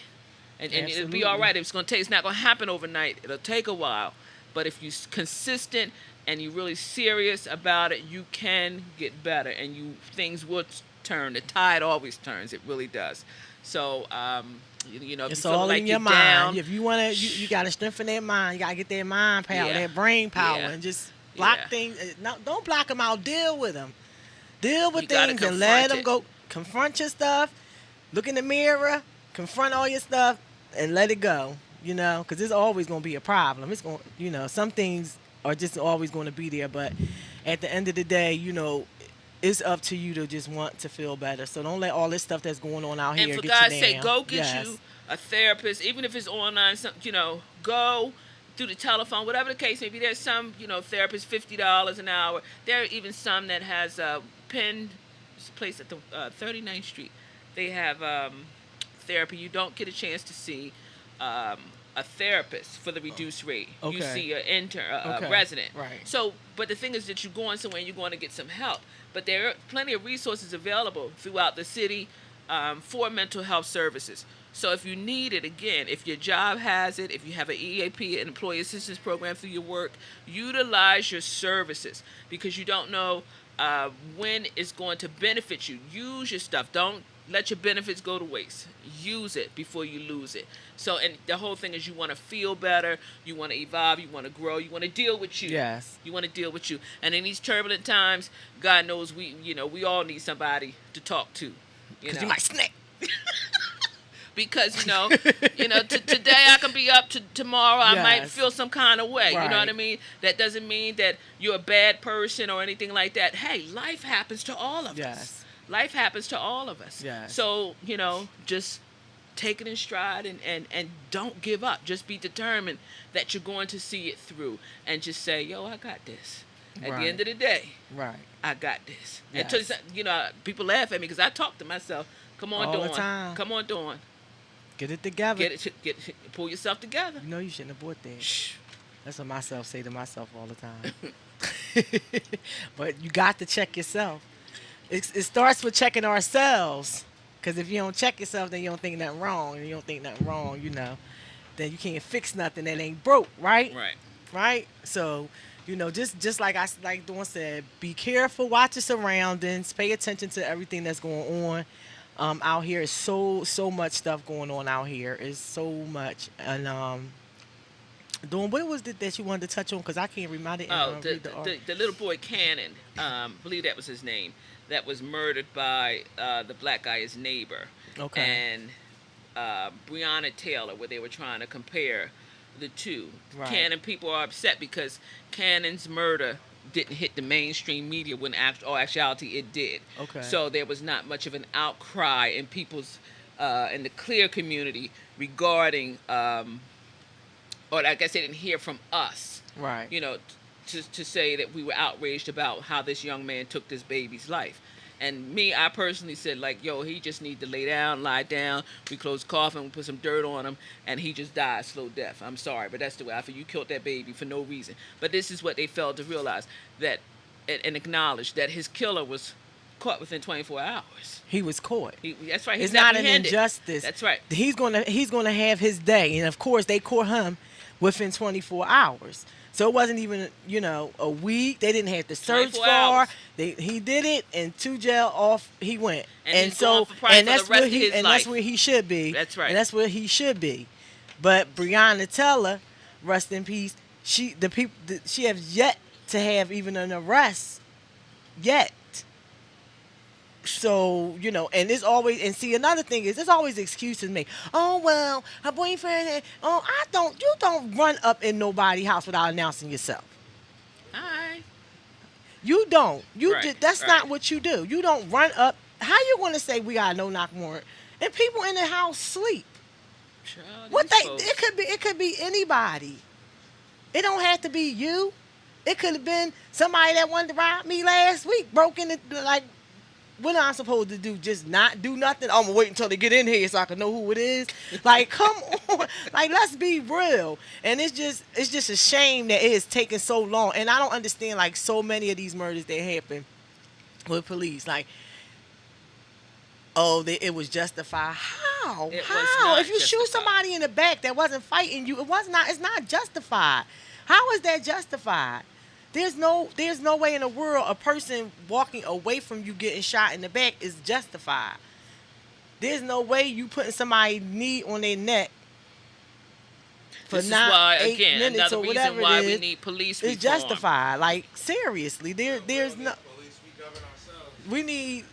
And it'll be all right. It's not going to happen overnight. It'll take a while. But if you're consistent and you're really serious about it, you can get better, and things will turn. The tide always turns. It really does. So, it's all in your mind. If you want to, you got to strengthen that mind. You got to get that mind power, that brain power, and just block things. No, don't block them out. Deal with them. Deal with things and let them go. Confront your stuff. Look in the mirror. Confront all your stuff and let it go. Because there's always going to be a problem. It's going, some things are just always going to be there. But at the end of the day, it's up to you to just want to feel better. So don't let all this stuff that's going on out here get you down. And for God's sake, go get you a therapist, even if it's online. Go through the telephone, whatever the case may be. There's some, therapists, $50 an hour. There are even some that has a place at the 39th Street. They have therapy. You don't get a chance to see a therapist for the reduced rate. Okay. You see an intern, a resident. Right. So, but the thing is that you're going somewhere and you're going to get some help. But there are plenty of resources available throughout the city for mental health services. So if you need it, again, if your job has it, if you have an EAP, an employee assistance program through your work, utilize your services, because you don't know when it's going to benefit you. Use your stuff. Don't let your benefits go to waste. Use it before you lose it. So, and the whole thing is you want to feel better, you want to evolve, you want to grow, you want to deal with you. Yes. You want to deal with you. And in these turbulent times, God knows we all need somebody to talk to. Because you might snap. Because today I can be up, to tomorrow I might feel some kind of way. Right. You know what I mean? That doesn't mean that you're a bad person or anything like that. Hey, life happens to all of us. Life happens to all of us. Yes. So just take it in stride and don't give up. Just be determined that you're going to see it through, and just say, yo, I got this. At the end of the day, I got this. Yes. Until people laugh at me because I talk to myself. Come on, all Dawn. the time. Come on, Dawn. Get it together. Pull yourself together. You know you shouldn't have bought that. Shh. That's what myself say to myself all the time. But you got to check yourself. It starts with checking ourselves. Because if you don't check yourself, then you don't think nothing wrong. And you don't think nothing wrong, then you can't fix nothing that ain't broke, right? Right? So, just like Dawn said, be careful, watch your surroundings, pay attention to everything that's going on. Out here is so much stuff going on out here. It's so much. And Dawn, what was it that you wanted to touch on? Because I can't remember it. The little boy Cannon, I believe that was his name, that was murdered by the black guy, his neighbor. Okay. And Breonna Taylor, where they were trying to compare the two. Right. Cannon people are upset because Cannon's murder didn't hit the mainstream media when actuality it did. Okay. So there was not much of an outcry in people's in the clear community regarding or I guess they didn't hear from us. Right. To say that we were outraged about how this young man took this baby's life. And I personally said, he just need to lie down. We close the coffin, we put some dirt on him, and he just died slow death. I'm sorry, but that's the way I feel. You killed that baby for no reason. But this is what they failed to realize, that and acknowledge that his killer was caught within 24 hours. He was caught. That's right. He's it's not an apprehended. injustice. That's right. He's gonna have his day, and of course they caught him within 24 hours. So it wasn't even, a week. They didn't have to search for. He did it, and to jail off he went. And that's where he should be. That's right. And that's where he should be. But Breonna Taylor, rest in peace. She has yet to have even an arrest yet. So, and it's always, and see, another thing is, there's always excuses made. Oh, well, her boyfriend, you don't run up in nobody's house without announcing yourself. Hi. You don't. That's right. not what you do. You don't run up. How you going to say we got a no-knock warrant and people in the house sleep? Child, it could be anybody. It don't have to be you. It could have been somebody that wanted to rob me last week, broke in what am I supposed to do? Just not do nothing? I'm going to wait until they get in here so I can know who it is. Come on. Let's be real. And it's just a shame that it is taking so long. And I don't understand, so many of these murders that happen with police. It was justified. How? How? If you shoot somebody in the back that wasn't fighting you, it's not justified. How is that justified? There's no way in the world a person walking away from you getting shot in the back is justified. There's no way you putting somebody's knee on their neck for this is why, 8 again, minutes another or reason whatever why it is. We need police reform. It's justified. Seriously, there's no. Police, we govern ourselves. We need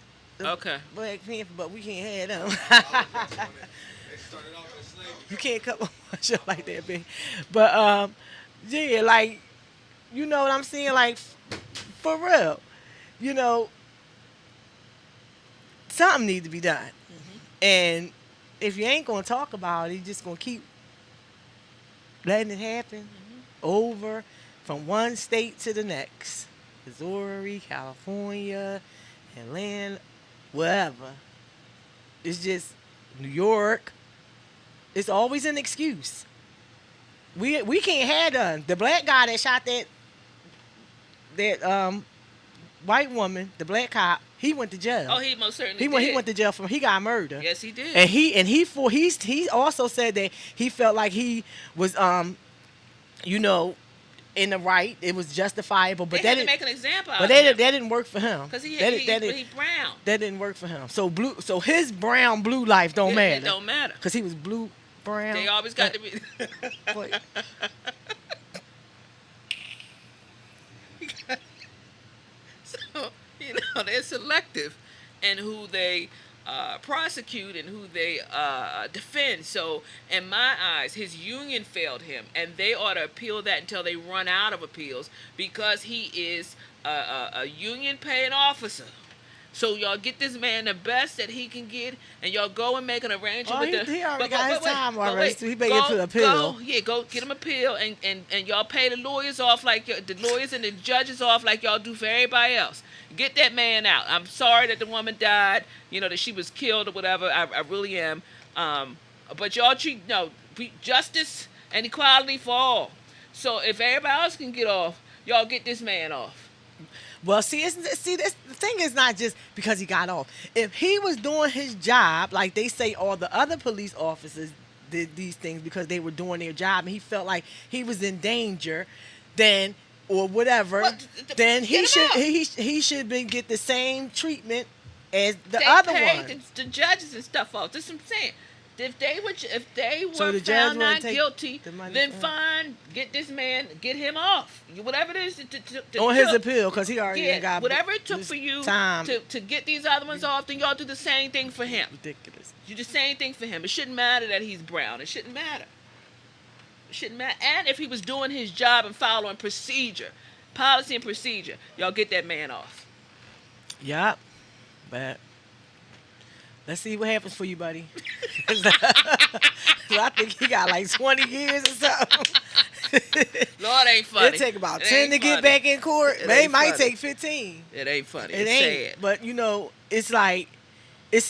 Okay. Black Panther, but we can't have them. They started off in slavery. You can't cut my show like that, big. But yeah, you know what I'm saying? For real. Something needs to be done. Mm-hmm. And if you ain't going to talk about it, you're just going to keep letting it happen over from one state to the next. Missouri, California, Atlanta, wherever. It's just New York. It's always an excuse. We can't have done. The black guy that shot that white woman, the black cop, he went to jail. Oh, he most certainly did. He went to jail he got murdered. Yes, he did. And he also said that he felt like he was in the right. It was justifiable, but they had to didn't. make an example But out of him. that didn't work for him. Because he That brown. didn't work for him. So his brown blue life don't matter. It don't matter. Because he was blue brown. They always got to be. Wait. So, they're selective in who they prosecute and who they defend. So, in my eyes, his union failed him, and they ought to appeal that until they run out of appeals because he is a union-paying officer. So y'all get this man the best that he can get, and y'all go and make an arrangement with the. He already got his time already. So he better go, get to the appeal. Go get him appeal, and y'all pay the lawyers off like the lawyers and the judges off like y'all do for everybody else. Get that man out. I'm sorry that the woman died. That she was killed or whatever. I really am. But y'all treat justice and equality for all. So if everybody else can get off, y'all get this man off. Well, this the thing is not just because he got off. If he was doing his job, like they say all the other police officers did these things because they were doing their job and he felt like he was in danger, then or whatever, then he should get the same treatment as the other one. The judges and stuff off. That's what I'm saying. If they were So the found not take guilty, then fine, get this man, get him off. Whatever it is on his appeal, because he already got whatever it took for you to get these other ones off, then y'all do the same thing for him. Ridiculous. You do the same thing for him. It shouldn't matter that he's brown. It shouldn't matter. It shouldn't matter. And if he was doing his job and following policy and procedure, y'all get that man off. Yup. But let's see what happens for you, buddy. So I think he got like 20 years or something. Lord, ain't funny. It'll take about 10 to get back in court. It might take 15. It ain't funny. It it's ain't. sad. But it's like it's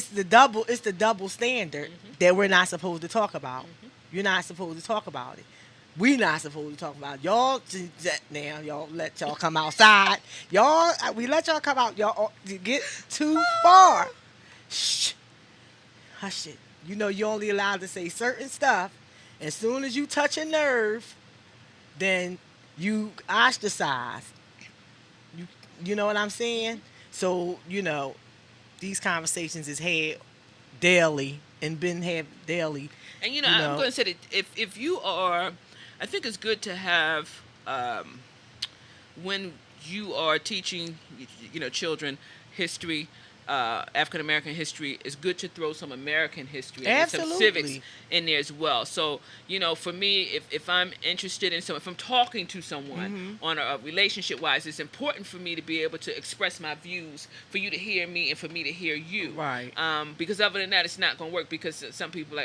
the double standard that we're not supposed to talk about. You're not supposed to talk about it. We not supposed to talk about it. Y'all now. Y'all let y'all come outside. We let y'all come out. Y'all get too far. Shh. Hush it. You're only allowed to say certain stuff. As soon as you touch a nerve, then you ostracized. You know what I'm saying? So, these conversations is had daily and been had daily. And, I'm going to say that if you are, I think it's good to have, when you are teaching, children history, African American history, it's good to throw some American history and some civics in there as well. So, for me, if I'm interested in if I'm talking to someone on a relationship wise, it's important for me to be able to express my views, for you to hear me and for me to hear you. Right. Because other than that, it's not going to work because some people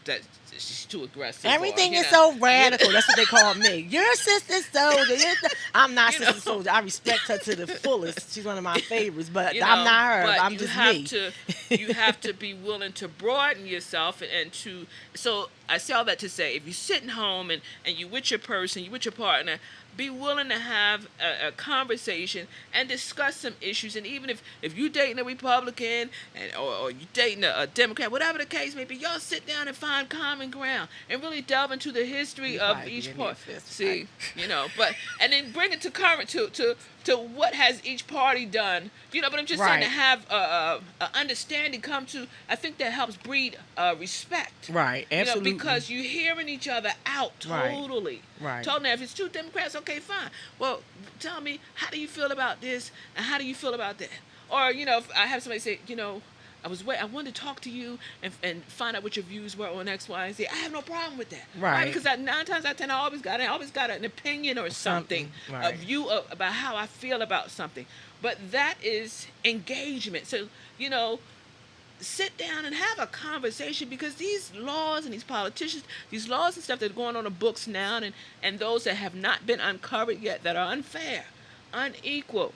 that she's too aggressive. Everything is so radical. That's what they call me. You're Sister Soldier. I'm not Sister Soldier. I respect her to the fullest. She's one of my favorites, but I'm not her. But I'm just me. You have to be willing to broaden yourself and to. So I say all that to say, if you're sitting home and you with your person, you with your partner, be willing to have a conversation and discuss some issues. And even if you're dating a Republican or you're dating a Democrat, whatever the case may be, y'all sit down and find common ground and really delve into the history of each part. See, and then bring it to current to what has each party done. But I'm just saying to have a understanding come to. I think that helps breed respect. Right. Absolutely. Because you're hearing each other out totally. Right. Totally. If it's two Democrats, okay, fine. Well, tell me, how do you feel about this and how do you feel about that? Or if I have somebody say, I wanted to talk to you and find out what your views were on X, Y, and Z. I have no problem with that. Right. Because 9 times out of 10, I always got an opinion or something. A view about how I feel about something. But that is engagement. So, sit down and have a conversation, because these laws and these politicians, these laws and stuff that are going on the books now and those that have not been uncovered yet that are unfair, unequal,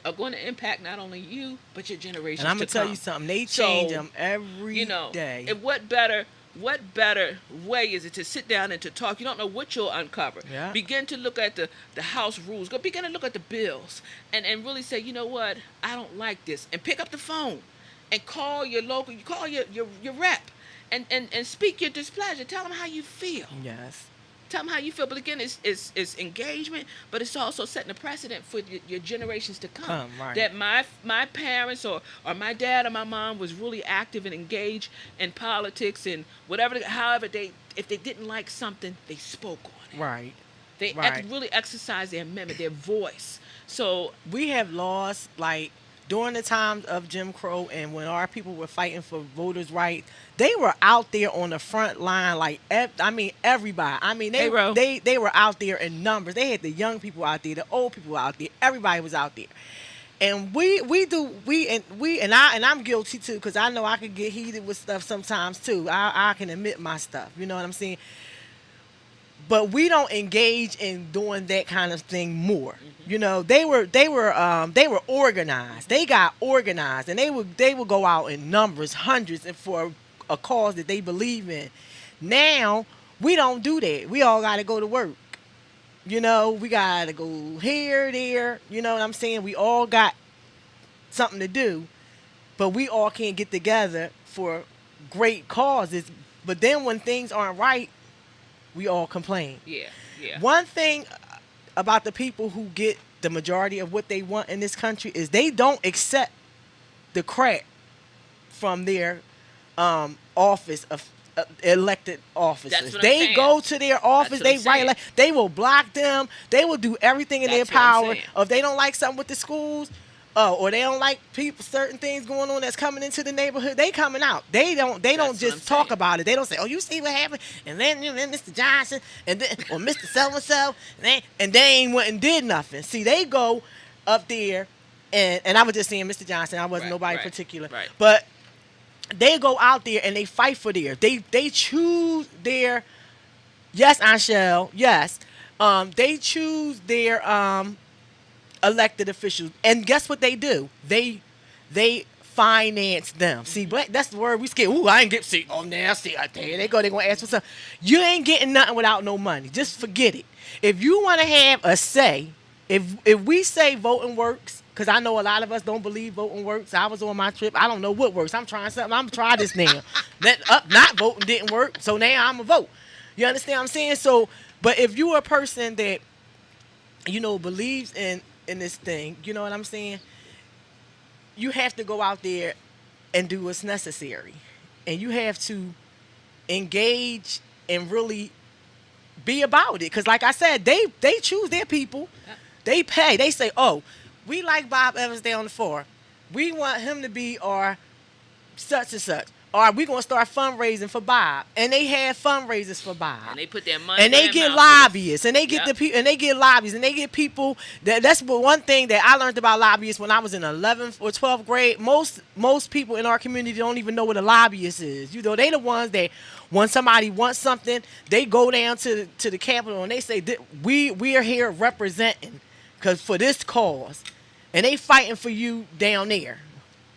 are going to impact not only you, but your generations to come. And I'm going to tell you something. They change them every day. And what better way is it to sit down and to talk? You don't know what you'll uncover. Yeah. Begin to look at the House rules. Go begin to look at the bills and really say, you know what? I don't like this. And pick up the phone and call your rep and speak your displeasure. Tell them how you feel. Yes. tell them how you feel. But again, it's engagement, but it's also setting a precedent for your generations to come. Right. That my parents or my dad or my mom was really active and engaged in politics and whatever. However, if they didn't like something, they spoke on it. Right. They really exercised their amendment, their voice. So we have lost, like, during the times of Jim Crow and when our people were fighting for voters' rights, they were out there on the front line, like, everybody. I mean, they were out there in numbers. They had the young people out there, the old people out there. Everybody was out there. And I'm guilty too, because I know I could get heated with stuff sometimes too. I can admit my stuff. You know what I'm saying? But we don't engage in doing that kind of thing more. Mm-hmm. You know, they were organized. They got organized, and they would go out in numbers, hundreds, and for a cause that they believe in. Now we don't do that. We all got to go to work. You know, we got to go here, there. You know what I'm saying? We all got something to do, but we all can't get together for great causes. But then when things aren't right, we all complain. Yeah. One thing about the people who get the majority of what they want in this country is they don't accept the crap from their office of elected officers. They go to their office, they will block them, they will do everything in their power. Or if they don't like something with the schools, or they don't like certain things going on that's coming into the neighborhood, they coming out. They don't just talk about it. They don't say, "Oh, you see what happened?" And then Mr. Johnson and then or Mr. So and so, and they ain't went and did nothing. See, they go up there, and I was just saying Mr. Johnson. I wasn't nobody particular, but they go out there and they fight for they choose their they choose their elected officials, and guess what they do? They finance them. See, but that's the word we scared. Ooh, I ain't get see. Oh, now see, there they go. They gonna ask for something. You ain't getting nothing without no money. Just forget it. If you want to have a say, if we say voting works, because I know a lot of us don't believe voting works. I was on my trip. I don't know what works. I'm trying something. I'm trying this now. Not voting didn't work, so now I'm a vote. You understand what I'm saying? So, but if you're a person that believes in this thing, you know what I'm saying? You have to go out there and do what's necessary. And you have to engage and really be about it. Because like I said, they choose their people. They pay. They say, oh, we like Bob Evans there on the floor. We want him to be our such and such. Or we going to start fundraising for Bob. And they have fundraisers for Bob. And they put their money and they get lobbyists. And they get and they get lobbyists. And they get people. That's one thing that I learned about lobbyists when I was in 11th or 12th grade. Most people in our community don't even know what a lobbyist is. You know, they the ones that when somebody wants something, they go down to the Capitol and they say, we are here representing for this cause. And they fighting for you down there.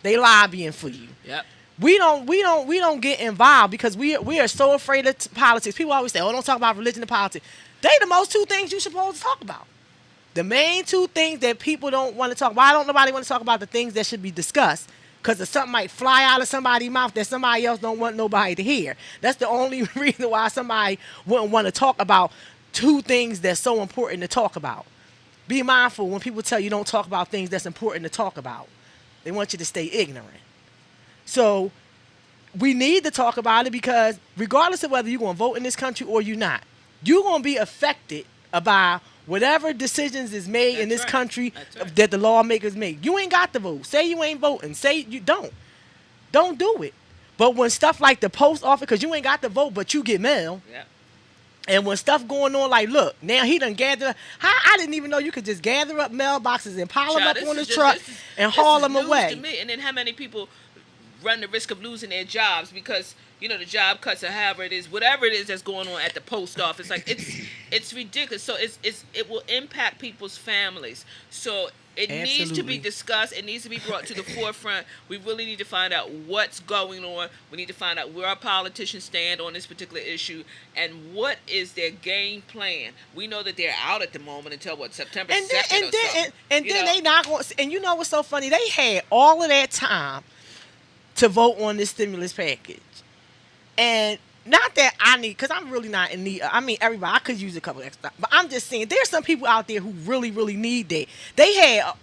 They lobbying for you. Yep. We don't get involved because we are so afraid of politics. People always say, "Oh, don't talk about religion and politics." They the most two things you're supposed to talk about. The main two things that people don't want to talk. Why don't nobody want to talk about the things that should be discussed? Because something might fly out of somebody's mouth that somebody else don't want nobody to hear. That's the only reason why somebody wouldn't want to talk about two things that's so important to talk about. Be mindful when people tell you don't talk about things that's important to talk about. They want you to stay ignorant. So we need to talk about it because regardless of whether you're going to vote in this country or you're not, you're going to be affected by whatever decisions is made in this country that the lawmakers make. You ain't got to vote. Say you ain't voting. Say you don't. Don't do it. But when stuff like the post office, because you ain't got to vote, but you get mail. Yeah. And when stuff going on, like, look, now he done gathered. I didn't even know you could just gather up mailboxes and pile them up on the truck and haul them away. To me. And then how many people run the risk of losing their jobs because the job cuts or however it is, whatever it is that's going on at the post office, like it's ridiculous. So it will impact people's families. So it needs to be discussed. It needs to be brought to the forefront. We really need to find out what's going on. We need to find out where our politicians stand on this particular issue and what is their game plan. We know that they're out at the moment until September 2nd and then they not going. And you know what's so funny? They had all of that time to vote on this stimulus package. And not that I need, because I'm really not in need. I mean, everybody, I could use a couple extra, but I'm just saying there's some people out there who really, really need that. They had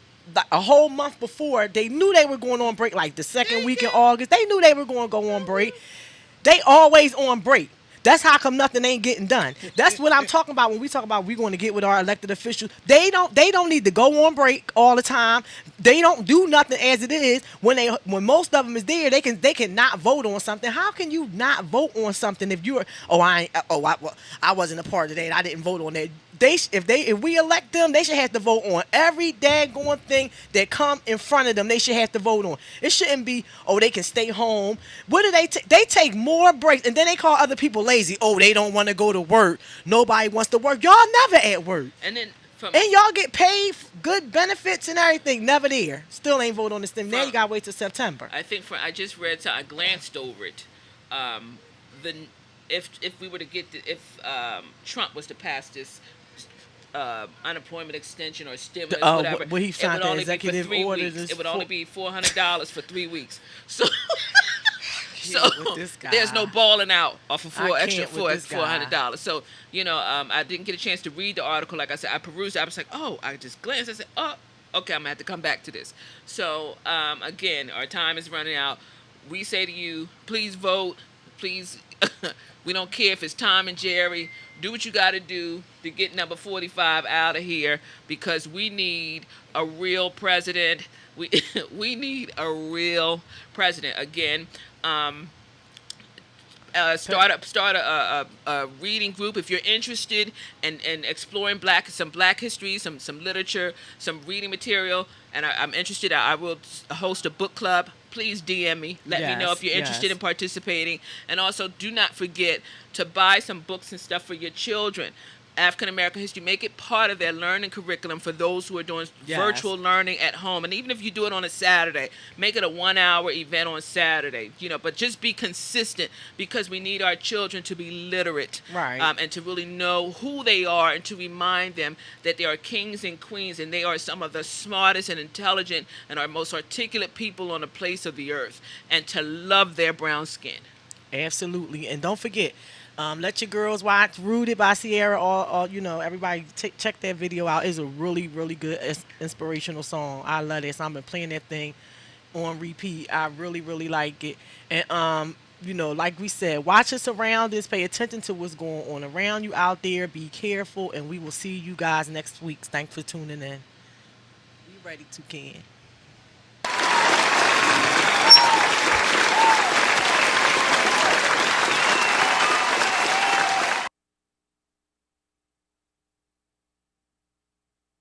a whole month before, they knew they were going on break, like the second week in August. They knew they were going to go on break. They always on break. That's how come nothing ain't getting done. That's what I'm talking about when we talk about we going to get with our elected officials. They don't need to go on break all the time. They don't do nothing as it is. When most of them is there, they can not vote on something. How can you not vote on something if you're I wasn't a part of that. I didn't vote on that. If we elect them, they should have to vote on every daggone thing that come in front of them. They should have to vote on. It shouldn't be, they can stay home. What do they take? They take more breaks, and then they call other people lazy. Oh, they don't want to go to work. Nobody wants to work. Y'all never at work. And then and y'all get paid good benefits and everything. Never there. Still ain't vote on this thing. Now you gotta wait till September. I think I just read, so I glanced over it. If we were to get if Trump was to pass this unemployment extension or stimulus, whatever, what he signed, it would only be for executive 3 orders weeks. is It would only be $400 for 3 weeks. So. So with this guy. there's no balling out off of extra $400. So I didn't get a chance to read the article. Like I said, I perused it. I was like, I just glanced. I said, okay, I'm gonna have to come back to this. So again, our time is running out. We say to you, please vote. Please, we don't care if it's Tom and Jerry. Do what you got to do to get number 45 out of here, because we need a real president. We need a real president again. Start a reading group if you're interested in exploring some black history, some literature, some reading material, and I'm interested. I will host a book club. Please DM me. Let me know if you're interested in participating. And also, do not forget to buy some books and stuff for your children. African American history, make it part of their learning curriculum for those who are doing virtual learning at home. And even if you do it on a Saturday, make it a 1-hour event on Saturday. But just be consistent, because we need our children to be literate, right? And to really know who they are, and to remind them that they are kings and queens, and they are some of the smartest and intelligent and our most articulate people on the place of the earth, and to love their brown skin. Absolutely. And don't forget, let your girls watch Rooted by Sierra. Or everybody check that video out. It's a really, really good inspirational song. I love it. So I've been playing that thing on repeat. I really, really like it. And like we said, watch your surroundings. Pay attention to what's going on around you out there. Be careful, and we will see you guys next week. Thanks for tuning in. We ready to can.